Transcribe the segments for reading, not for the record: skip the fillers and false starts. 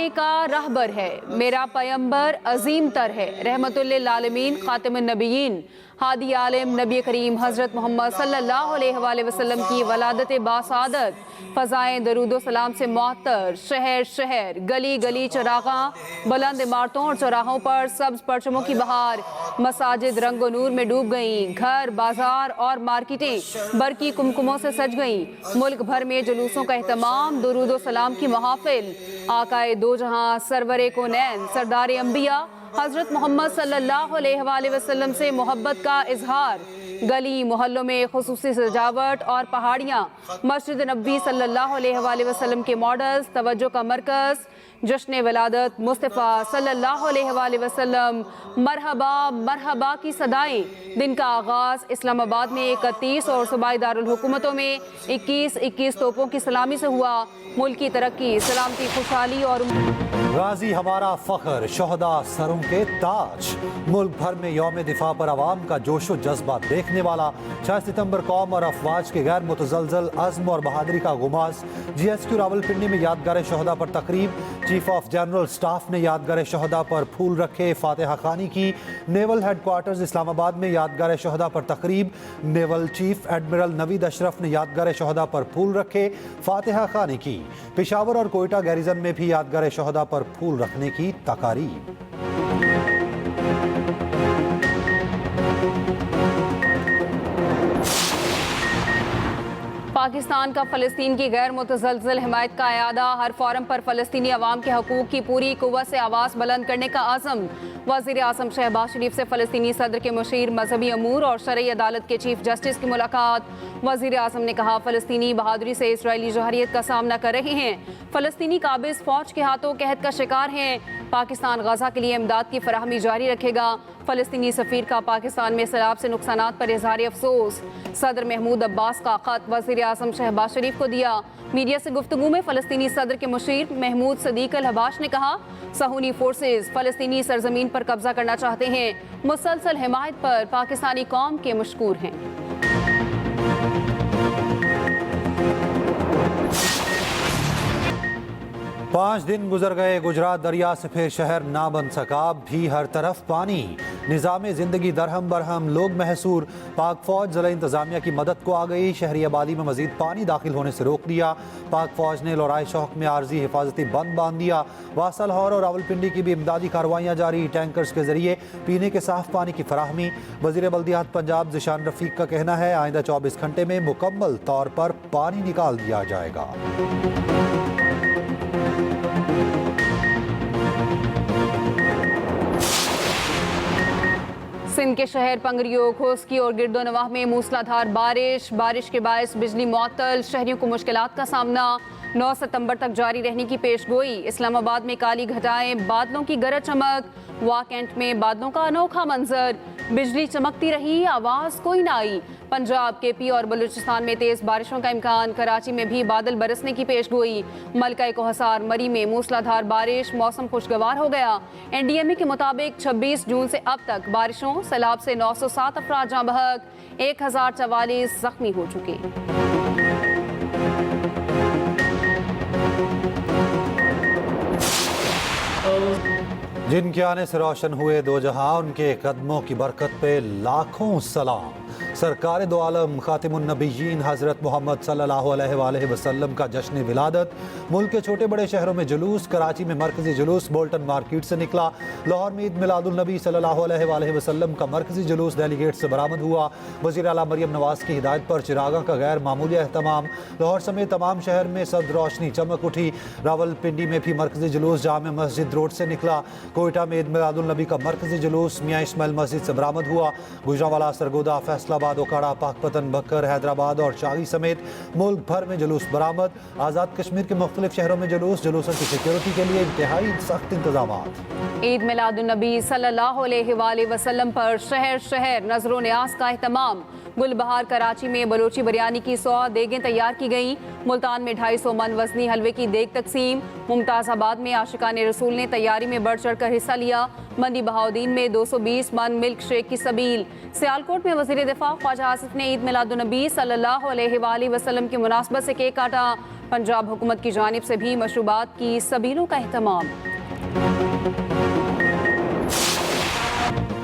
ज़माने का रहबर है, मेरा पैगंबर अजीम तर है, रहमतुल लिल आलमीन खातिमुन नबिय्यीन हादी आलिम नबी करीम हज़रत मोहम्मद सल्लल्लाहु अलैहि वसल्लम की वलादत बासादत फ़ज़ाएं दरूद सलाम से मुअत्तर। शहर शहर गली गली चरागा बुलंद इमारतों और चौराहों पर सब्ज परचमों की बहार। मसाजिद रंगो नूर में डूब गईं, घर बाजार और मार्केटें बरकी कुमकुमों से सज गईं। मुल्क भर में जुलूसों का एहतमाम, दरूद सलाम की महफिल। आकाए दो जहां सरवरे को नैन सरदार अंबिया हज़रत मोहम्मद सल्लल्लाहु अलैहि वसल्लम से मोहब्बत का इजहार। गली मोहल्लों में खुसूसी सजावट और पहाड़ियाँ, मस्जिद नबी सल्लल्लाहु अलैहि वसल्लम के मॉडल्स तवज्जो का मरकज़। जश्न विलादत मुस्तफ़ा सल्लल्लाहु अलैहि वसल्लम, मरहबा मरहबा की सदाएं। दिन का आगाज़ इस्लामाबाद में 31 और सूबाई दारुल हुकूमतों में 21-21 तोपों की सलामी से हुआ। मुल्क की तरक्की, सलामती, खुशहाली और गाजी हमारा फ़ख्र, शोहदा सरों के ताज। मुल्क भर में यौम दिफा पर आवाम का जोशो जज्बा देखने वाला 6 सितंबर कौम और अफवाज के गैर मुतज़लज़ल अज़्म और बहादुरी का गुमास। GSQ रावलपिंडी में यादगार शोहदा पर तकरीब। चीफ ऑफ जनरल स्टाफ ने यादगार शोहदा पर फूल रखे, फातिहा खानी की। नेवल हेडक्वार्टर्स इस्लामाबाद में यादगार शोहदा पर तकरीब। Naval chief admiral Naveed Ashraf ने यादगार शोहदा पर फूल रखे, फातिहा खानी की। पेशावर और कोयटा गैरिजन में भी यादगार शोहदा पर फूल रखने की तकारीब। पाकिस्तान का फ़लस्तीन की गैर मुतज़लज़ल हिमायत का अयादा। हर फोरम पर फ़लस्तीनी अवाम के हकूक़ की पूरी कुव्वत से आवाज़ बुलंद करने का आज़म। वज़ीर आज़म शहबाज शरीफ से फ़लस्तीनी सदर के मुशीर मजहबी अमूर और शरई अदालत के चीफ जस्टिस की मुलाकात। वज़ीर आज़म ने कहा, फ़लस्तीनी बहादुरी से इसराइली जहरियत का सामना कर रहे हैं। फ़लस्तीनी काबिज़ फ़ौज के हाथों कहत का शिकार हैं। पाकिस्तान गज़ा के लिए इमदाद की फराहमी जारी रखेगा। फ़लस्तीनी सफ़ीर का पाकिस्तान में सैलाब से नुकसानात पर इज़हार अफसोस। सदर महमूद अब्बास का ख़त वज़ीर आज़म शहबाज शरीफ को दिया। मीडिया से गुफ्तगू में फ़लस्तीनी सदर के मुशीर महमूद सदीक अल हबाश ने कहा, सहूनी फोर्सेस फ़लस्तीनी सरजमीन पर कब्जा करना चाहते हैं। मुसलसल हिमायत पर पाकिस्तानी कौम के मशकूर हैं। 5 दिन गुजर गए, गुजरात दरिया से फिर शहर ना बन सका, भी हर तरफ पानी। निज़ाम ज़िंदगी दरहम बरहम, लोग महसूर। पाक फ़ौज ज़िला इंतज़ामिया की मदद को आ गई। शहरी आबादी में मज़ीद पानी दाखिल होने से रोक दिया। पाक फ़ौज ने लोराई शौक में आर्जी हिफाजती बंद बांध दिया। वासा, लाहौर और रावलपिंडी की भी इमदादी कार्रवाइयाँ जारी। टैंकर्स के जरिए पीने के साफ पानी की फराहमी। वज़ीर बल्दियात पंजाब ज़िशान रफ़ीक का कहना है, आइंदा 24 घंटे में मुकम्मल तौर पर पानी निकाल दिया जाएगा। सिंध के शहर पंगरियो, खोस्की और गिरदोनवाह में मूसलाधार बारिश के बायस बिजली मुअत्तल। शहरियों को मुश्किलात का सामना 9 सितंबर तक जारी रहने की पेशगोई। इस्लामाबाद में काली घटाएं, बादलों की गरज चमक। वाकेंट में बादलों का अनोखा मंजर। बिजली चमकती रही, आवाज़ कोई ना आई। पंजाब, KP और बलूचिस्तान में तेज़ बारिशों का इम्कान। कराची में भी बादल बरसने की पेशगोई। मलका कोहसार मरी में मूसलाधार बारिश, मौसम खुशगवार हो गया। NDMA के मुताबिक 26 जून से अब तक बारिशों सैलाब से 907 अफराद जाँ बहक, 1044 जख्मी हो चुके। जिनके आने से रोशन हुए दो जहां, उनके कदमों की बरकत पे लाखों सलाम। सरकार दो आलम खातिमुन नबिय्यीन हज़रत मोहम्मद सल्लल्लाहु अलैहि वसल्लम का जश्न विलादत। मुल्क के छोटे बड़े शहरों में जुलूस। कराची में मरकजी जुलूस बोल्टन मार्केट से निकला। लाहौर में ईद मिलादुल नबी सल्लल्लाहु अलैहि वसल्लम का मरकजी जुलूस दिल्ली गेट से बरामद हुआ। वज़ीर आला मरियम नवाज़ की हिदायत पर चिरागा का गैर मामूली अहतमाम। लाहौर समेत तमाम शहर में सद रोशनी चमक उठी। रावलपिंडी में भी मरकजी जुलूस जामे मस्जिद रोड से निकला। कोयटा में ईद मिलादुल नबी का मरकजी जुलूस मियाँ इस्माइल मस्जिद से बरामद हुआ। गुजरांवाला, सरगोदा, फैसलाबाद, ओकाड़ा, पाकपतन, बकर, हैदराबाद और शाही समेत मुल्क भर में जुलूस बरामद। आज़ाद कश्मीर के मुख्तलिफ शहरों में जुलूसों की सिक्योरिटी के लिए इंतहाई सख्त इंतजाम। ईद मिलादुन्नबी सल्लल्लाहु अलैहि वसल्लम पर शहर शहर नजरों न्याज का एहतमाम। गुलबहार कराची में बलोची बिरयानी की 100 देगें तैयार की गईं। मुल्तान में 250 मन वजनी हलवे की देग तकसीम। मुमताज़ाबाद में आशिकाने रसूल ने तैयारी में बढ़ चढ़ कर हिस्सा लिया। मंडी बहाउद्दीन में 220 मन मिल्क शेक की सबील। सियालकोट में वज़ीर दिफा ख्वाजा आसिफ ने ईद मिलादुन्नबी सल्लल्लाहु अलैहि वसल्लम की मुनासबत से केक काटा। पंजाब हुकूमत की जानिब से भी मशरूबात की सबीलों का एहतमाम।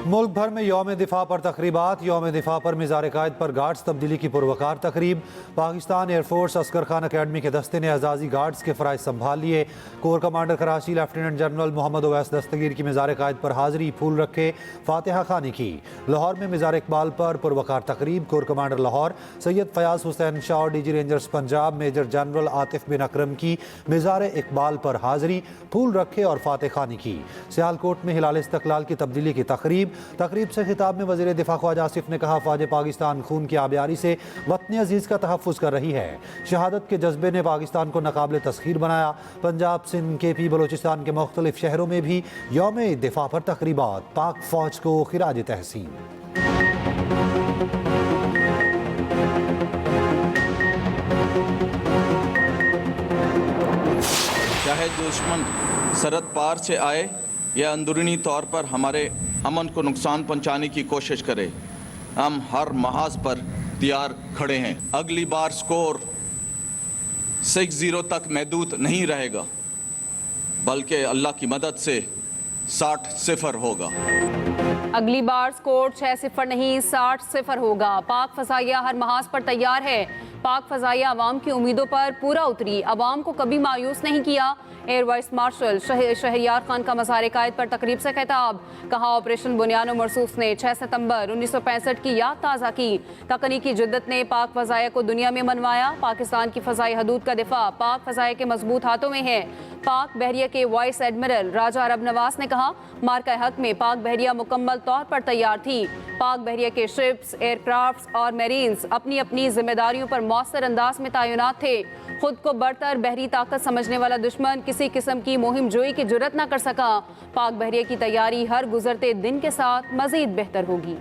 मुल्क भर में यौम दिफा पर तकरीबात। यौम दिफा पर मिज़ार कायद पर गार्ड्स तब्दीली की पुरवकार तकरीब। पाकिस्तान एयरफोर्स अस्कर खान अकेडमी के दस्ते ने एजाजी गार्ड्स के फ़राइज़ संभाल लिए। Corps commander Karachi lieutenant general Mohammad Owais Dastgir की मिज़ार कायद पर हाज़री, फूल रखे, फातिहा खानी की। लाहौर में मिज़ार इकबाल पर पुरवकार तकरीब। कोर कमांडर लाहौर सैयद फयाज हुसैन शाह और DG rangers Punjab major general Atif bin Akram की मिज़ार इकबाल पर हाज़री, फूल रखे और फातिहा खानी की। सियालकोट में हिलाल इस्तक़लाल की तब्दीली की तकरीब से खिताब में वज़ीर दिफा ख्वाजा आसिफ ने कहा, फ़ौज पाकिस्तान खून की आबियारी से वतन अजीज़ का तहफ़्फ़ुज़ कर रही है। शहादत के जज्बे ने पाकिस्तान को नाक़ाबिल तस्ख़ीर बनाया। पंजाब, सिंध, KP, बलोचिस्तान के मुख्तलिफ शहरों में भी यौम दिफा पर तकरीबात। पाक फ़ौज को खिराज तहसीन। चाहे दुश्मन सरहद पार से आए या अंदरूनी तौर पर हमारे अमन को नुकसान पहुंचाने की कोशिश करे, हम हर महाज पर तैयार खड़े हैं। अगली बार स्कोर 6-0 तक महदूद नहीं रहेगा, बल्कि अल्लाह की मदद से 60-0 होगा। अगली बार स्कोर 6-0 नहीं 60-0 होगा। पाक फजाइया हर महाज पर तैयार है। पाक फजाइया अवाम की उम्मीदों पर पूरा उतरी, अवाम को कभी मायूस नहीं किया। Air vice marshal Shahriyar Khan का मज़ार कायद पर तकरीब से खिताब। कहा, ऑपरेशन बुनियान मरसूस ने 6 सितंबर 1965 की याद ताज़ा की। तकनीकी जिद्दत ने पाक फजाइया को दुनिया में मनवाया। पाकिस्तान की फजाई हदूद का दिफा पाक फजाइया के मजबूत हाथों में है। पाक बहरिया के वाइस एडमिरल राजा अरब नवाज ने कहा, मार्का हक में पाक बहरिया मुकम्मल तौर पर तैयार थी। पाक बहरिया के शिप्स, एयरक्राफ्ट्स और मेरीन्स अपनी अपनी जिम्मेदारियों पर मौसर अंदाज में तैनात थे। खुद को बढ़तर बहरी ताकत समझने वाला दुश्मन किसी किस्म की मुहिम जोई की जुर्रत न कर सका। पाक बहरिया की तैयारी हर गुजरते दिन के साथ मजीद बेहतर होगी।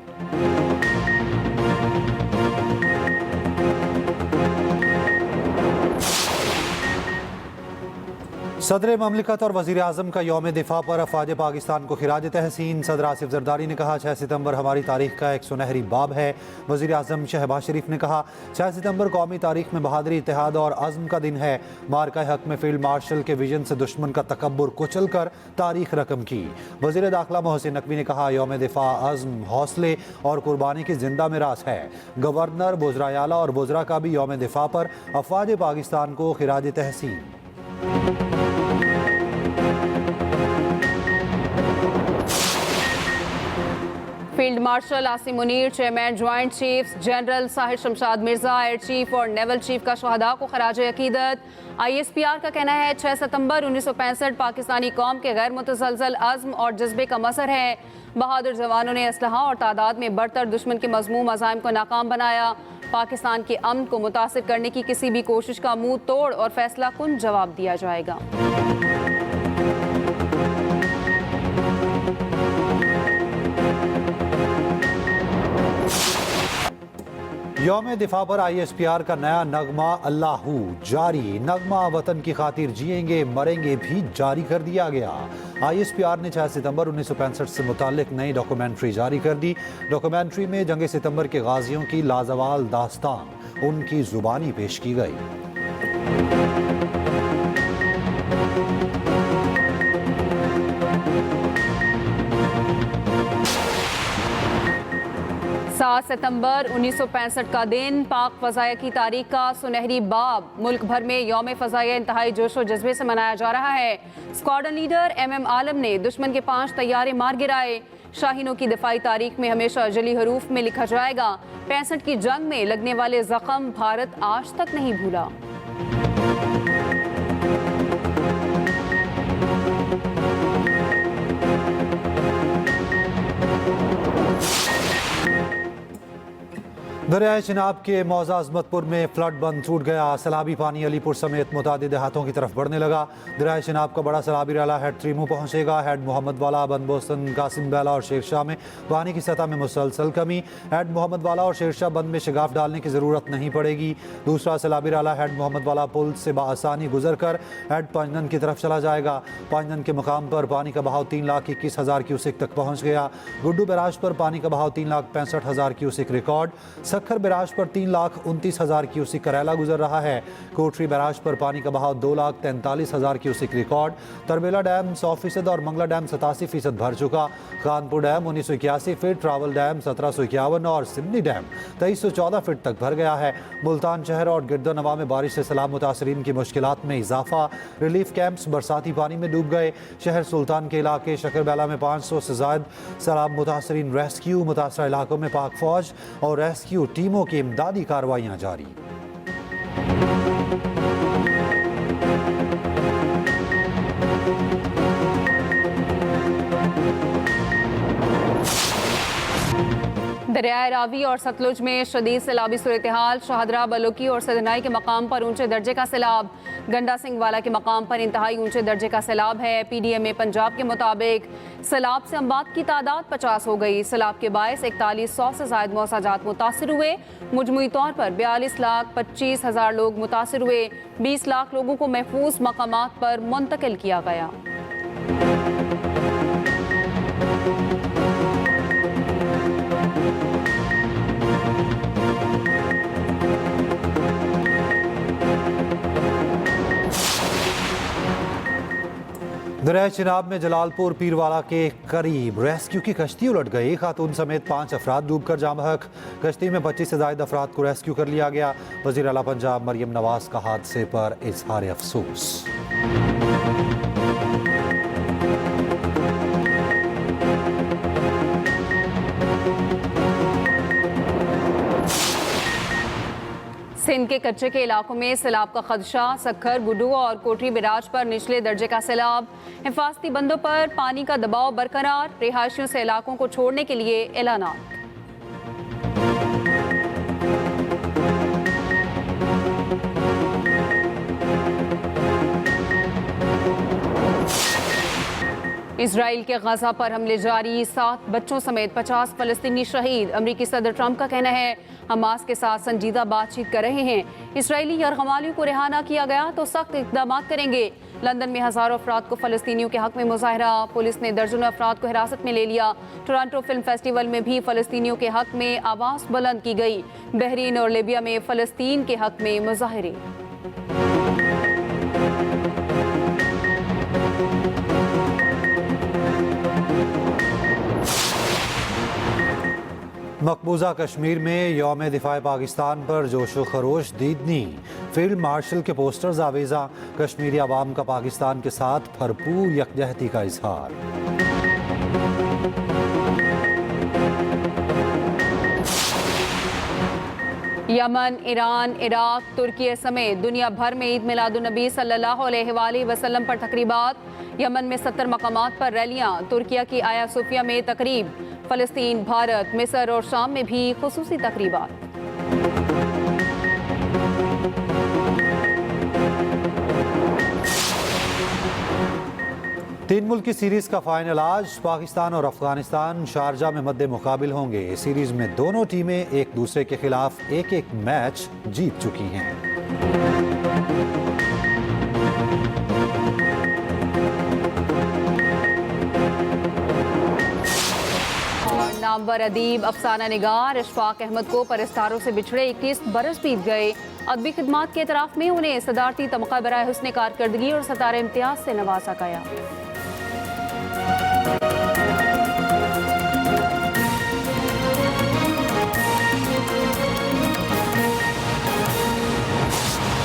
सदर ममलिकत और वज़ीर आज़म का यौम दिफा पर अफ़वाज पाकिस्तान को खिराज तहसीन। सदर आसिफ ज़रदारी ने कहा, 6 सितंबर हमारी तारीख का एक सुनहरी बाब है। वज़ीर आज़म शहबाज शरीफ ने कहा, 6 सितंबर कौमी तारीख में बहादुरी, इत्तेहाद और अज़्म का दिन है। मार्का हक में फील्ड मार्शल के विजन से दुश्मन का तकब्बुर कुचल कर तारीख रकम की। वज़ीर दाखिला मोहसिन नकवी ने कहा, यौम दिफा अज़्म, हौसले और कुर्बानी की जिंदा मिरास है। गवर्नर, वज़राए आला और वज़रा का भी यौम दिफा पर अफ़वाज पाकिस्तान को खिराज तहसीन। Field marshal Asim Munir, chairman joint chiefs general Sahir Shamshad Mirza, air chief और नेवल चीफ का शहदा को खराज अकीदत। ISPR का कहना है, 6 सितंबर 1965 पाकिस्तानी कौम के गैर मुतसलसल अज़्म और जज्बे का मसर है। बहादुर जवानों ने असलहा और तादाद में बढ़तर दुश्मन के मज़मूम अज़ाइम को नाकाम बनाया। पाकिस्तान के अमन को मुतासिर करने की किसी भी कोशिश का मुंह तोड़ और फैसला कुन जवाब दिया जाएगा। यौम दिफा पर ISPR का नया नगमा अल्लाहू जारी। नगमा वतन की खातिर जिएंगे मरेंगे भी जारी कर दिया गया। ISPR ने 6 सितंबर 1965 से मुताल्लिक नई डॉक्यूमेंट्री जारी कर दी। डॉक्यूमेंट्री में जंग सितंबर के गाजियों की लाजवाल दास्तान उनकी जुबानी पेश की गई। 7 सितंबर 1965 का दिन पाक फ़ज़ाया की तारीख का सुनहरी बाब। मुल्क भर में यौम फ़ज़ाया इंतहाई जोशो जज्बे से मनाया जा रहा है। स्क्वाड्रन लीडर MM आलम ने दुश्मन के 5 तैयारे मार गिराए। शाहीनों की दिफाई तारीख में हमेशा जली हरूफ में लिखा जाएगा, 65 की जंग में लगने वाले जख्म भारत आज तक नहीं भूला। दरियाए चिनाब के मौजा अजमतपुर में फ्लड बंद टूट गया। सैलाबी पानी अलीपुर समेत मुतादिद देहातों की तरफ बढ़ने लगा। दरियाए चिनाब का बड़ा सैलाबी रैला हेड 3 मुँह पहुँचेगा। हेड मोहम्मद वाला, बनबोसन, कासिम बैला और शेरशाह में पानी की सतह में मुसलसल कमी। हेड मोहम्मद वाला और शेरशाह बंद में शिगाफ डालने की ज़रूरत नहीं पड़ेगी। दूसरा सैलाबी रैला हेड मोहम्मद वाला पुल से बासानी गुजर कर हेड पांजन की तरफ चला जाएगा। पांजन के मुकाम पर पानी का बहाव 3,21,000 क्यूसेक तक पहुँच गया। गुड्डू बैराज पर पानी का बहाव 3,65,000 क्यूसेक रिकॉर्ड। सक्खर बैराज पर 3,29,000 क्यूसिक करेला गुजर रहा है। कोटरी बैराज पर पानी का बहाव 2,43,000 क्यूसिक रिकॉर्ड। तरबेला डैम 100% और मंगला डैम 87% भर चुका। Kanpur dam 1981 feet, Rawal dam 1751 और सिमनी डैम 2314 फीट तक भर गया है। मुल्तान शहर और गिरदनवा में बारिश से सैलाब मुतासरीन की मुश्किलात में इजाफा। रिलीफ कैंप्स बरसाती पानी में डूब गए। शहर सुल्तान के इलाके शकरबैला में 500 से ज़ायद सैलाब मुतासरीन रेस्क्यू। मुतासरा इलाकों में पाक फौज और रेस्क्यू टीमों की इमदादी कार्रवाइयाँ जारी। दरियाए रावी और सतलुज में शदीद सैलाबी सूरत हाल। शाहदरा, बलोकी और सदनाई के मकाम पर ऊंचे दर्जे का सैलाब। गंडा सिंह वाला के मकाम पर इंतहाई ऊंचे दर्जे का सैलाब है। PDMA पंजाब के मुताबिक सैलाब से अम्बात की तादाद 50 हो गई। सैलाब के बायस 4100 से ज़ायद मौसाजात मुतासिर हुए। मुजमुई तौर पर 42,25,000 लोग मुतासिर हुए। 20 लाख लोगों को महफूज मकामात पर मुंतकिल किया गया। दरिया चिनाब में जलालपुर पीरवाला के करीब रेस्क्यू की कश्ती उलट गई। खातून समेत 5 अफराद डूबकर जाम बहक। कश्ती में 25 से ज़ायद अफराद को रेस्क्यू कर लिया गया। वज़ीर आला पंजाब मरियम नवाज का हादसे पर इजहार अफसोस। सिंध के कच्चे के इलाकों में सैलाब का खदशा। सक्खर, गुडू और कोटरी बैराज पर निचले दर्जे का सैलाब। हिफाजती बंदों पर पानी का दबाव बरकरार। रिहायशियों से इलाकों को छोड़ने के लिए ऐलानात। इजराइल के गजा पर हमले जारी। 7 बच्चों समेत 50 फलस्तीनी शहीद। अमरीकी सदर ट्रंप का कहना है हमास के साथ संजीदा बातचीत कर रहे हैं। इसराइली यरगमालियों को रिहा न किया गया तो सख्त इक़दाम करेंगे। लंदन में हज़ारों अफराद को फ़लस्तीनियों के हक में मुजाहरा। पुलिस ने दर्जनों अफराद को हिरासत में ले लिया। टोरंटो फिल्म फेस्टिवल में भी फ़लस्तीनियों के हक में आवाज़ बुलंद की गई। बहरीन और लीबिया में फ़लस्तीन के हक में मुजाहरे। मकबूजा कश्मीर में यौम दिफाए पाकिस्तान पर जोशो खरोश दीदनी। फील्ड मार्शल के पोस्टर्स आवेजा। कश्मीरी आवाम का पाकिस्तान के साथ भरपूर यकजहती का इजहार। यमन, ईरान, इराक, तुर्की समेत दुनिया भर में ईद मिलादुन्नबी सल्लल्लाहु अलैहि वसल्लम पर तकरीबात। यमन में 70 मकामात पर रैलियां। तुर्किया की आया सोफिया में तकरीब। फ़लस्तीन, भारत, मिस्र और शाम में भी खुसूसी तकरीबात। तीन मुल्की सीरीज का फाइनल आज। पाकिस्तान और अफगानिस्तान शारजा में मद्दे मुकाबिल होंगे। सीरीज में दोनों टीमें एक दूसरे के खिलाफ एक मैच जीत चुकी हैं। नामवर अदीब अफसाना निगार इशफाक अहमद को परस्तारों से बिछड़े 21 बरस बीत गए। अदबी खिदमात के एतराफ़ में उन्हें सदारती तमगा बराए हुस्न कारकर्दगी और सतारे इम्तियाज से नवाजा गया।